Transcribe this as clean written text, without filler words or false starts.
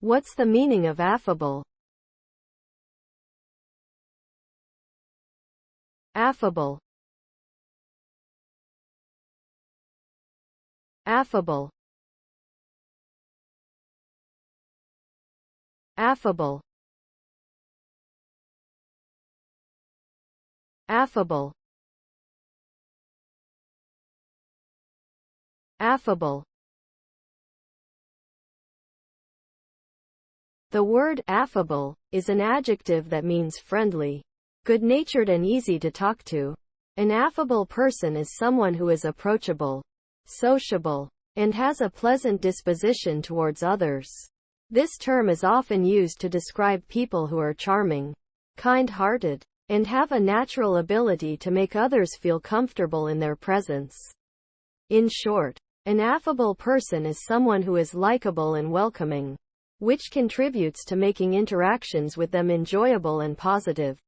What's the meaning of affable? Affable. Affable. Affable. Affable. Affable. The word affable is an adjective that means friendly, good-natured and easy to talk to. An affable person is someone who is approachable, sociable, and has a pleasant disposition towards others. This term is often used to describe people who are charming, kind-hearted, and have a natural ability to make others feel comfortable in their presence. In short, an affable person is someone who is likable and welcoming, which contributes to making interactions with them enjoyable and positive.